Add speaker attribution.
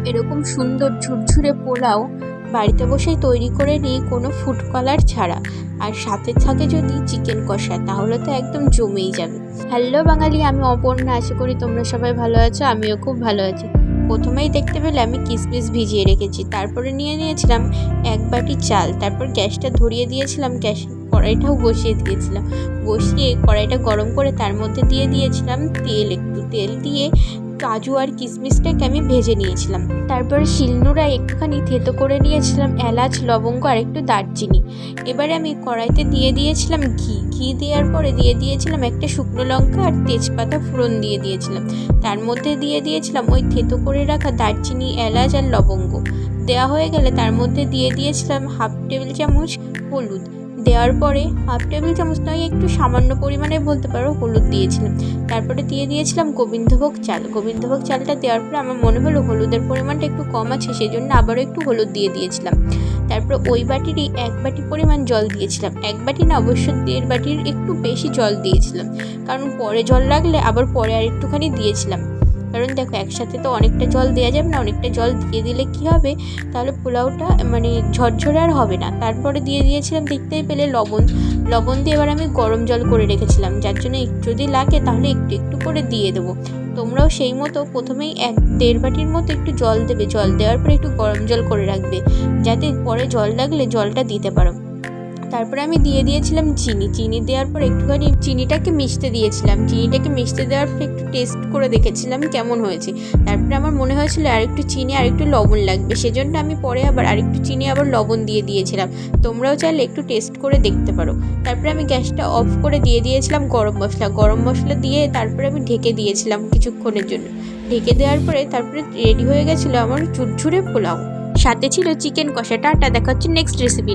Speaker 1: এরকম সুন্দর ঝুরঝুরে পোলাও বাড়িতে বসেই তৈরি করে নিই কোনো ফুড কালার ছাড়া, আর সাথে থাকে যদি চিকেন কষা, তাহলে তো একদম জমেই যাবে। হ্যালো বাঙালি, আমি অপর্ণা, আশা করি তোমরা সবাই ভালো আছো। আমিও খুব ভালো আছি। প্রথমেই দেখতে পেলে আমি কিশমিশ ভিজিয়ে রেখেছি, তারপরে নিয়ে নিয়েছিলাম এক বাটি চাল, তারপর গ্যাসটা ধরিয়ে দিয়েছিলাম, কড়াইটাও বসিয়ে দিয়েছিলাম। বসিয়ে কড়াইটা গরম করে তার মধ্যে দিয়ে দিয়েছিলাম তেল, একটু তেল দিয়ে কাজু আর কিশমিশটাকে আমি ভেজে নিয়েছিলাম। তারপরে শিলনোড়ায় একটুখানি থেতো করে নিয়েছিলাম এলাচ, লবঙ্গ আর একটু দারচিনি। এবারে আমি কড়াইতে দিয়ে দিয়েছিলাম ঘি দেওয়ার পরে দিয়ে দিয়েছিলাম একটা শুকনো লঙ্কা আর তেজপাতা ফোড়ন দিয়ে দিয়েছিলাম। তার মধ্যে দিয়ে দিয়েছিলাম ওই থেতো করে রাখা দারচিনি, এলাচ আর লবঙ্গ। দেওয়া হয়ে গেলে তার মধ্যে দিয়ে দিয়েছিলাম হাফ টেবিল চামচ হলুদ। দেওয়ার পরে হাফ টেবিল চামচ নয়, একটু সামান্য পরিমাণে বলতে পারো হলুদ দিয়েছিলাম। তারপরে দিয়ে দিয়েছিলাম গোবিন্দভোগ চালটা দেওয়ার পরে আমার মনে হলো হলুদের পরিমাণটা একটু কম আছে, সেই জন্য আবারও একটু হলুদ দিয়ে দিয়েছিলাম। তারপর ওই বাটিরই এক বাটি পরিমাণ জল দিয়েছিলাম, এক বাটি না, অবশ্য 1.5 বাটির একটু বেশি জল দিয়েছিলাম, কারণ পরে জল লাগলে আবার পরে আর একটুখানি দিয়েছিলাম। কারণ দেখো, একসাথে তো অনেকটা জল দেওয়া যাবে না, অনেকটা জল দিয়ে দিলে কি হবে, তাহলে পোলাওটা ঝরঝরে আর হবে না। তারপরে দিয়ে দিয়েছিলাম, দেখতেই পেলে, লবণ দিয়ে এবার আমি গরম জল করে রেখেছিলাম, যার জন্য একটু যদি লাগে তাহলে একটু একটু করে দিয়ে দেবো। তোমরাও সেই মতো প্রথমেই 1.5 বাটির মতো একটু জল দেবে, জল দেওয়ার পরে একটু গরম জল করে রাখবে, যাতে পরে জল লাগলে জলটা দিতে পারো। তারপরে আমি দিয়ে দিয়েছিলাম চিনি দেওয়ার পর একটুখানি চিনিটাকে মিশতে দেওয়ার পর একটু টেস্ট করে দেখেছিলাম কেমন হয়েছে। তারপরে আমার মনে হয়েছিল আর একটু চিনি আর একটু লবণ লাগবে, সেজন্য আমি পরে আবার আরেকটু চিনি আবার লবণ দিয়ে দিয়েছিলাম। তোমরাও চাইলে একটু টেস্ট করে দেখতে পারো। তারপরে আমি গ্যাসটা অফ করে দিয়ে দিয়েছিলাম গরম মশলা দিয়ে, তারপরে আমি ঢেকে দিয়েছিলাম কিছুক্ষণের জন্য। ঢেকে দেওয়ার পরে তারপরে রেডি হয়ে গেছিলো আমার ঝুরঝুরে পোলাও, সাথে ছিল চিকেন কষা। টাটা, দেখা হচ্ছে নেক্সট রেসিপি।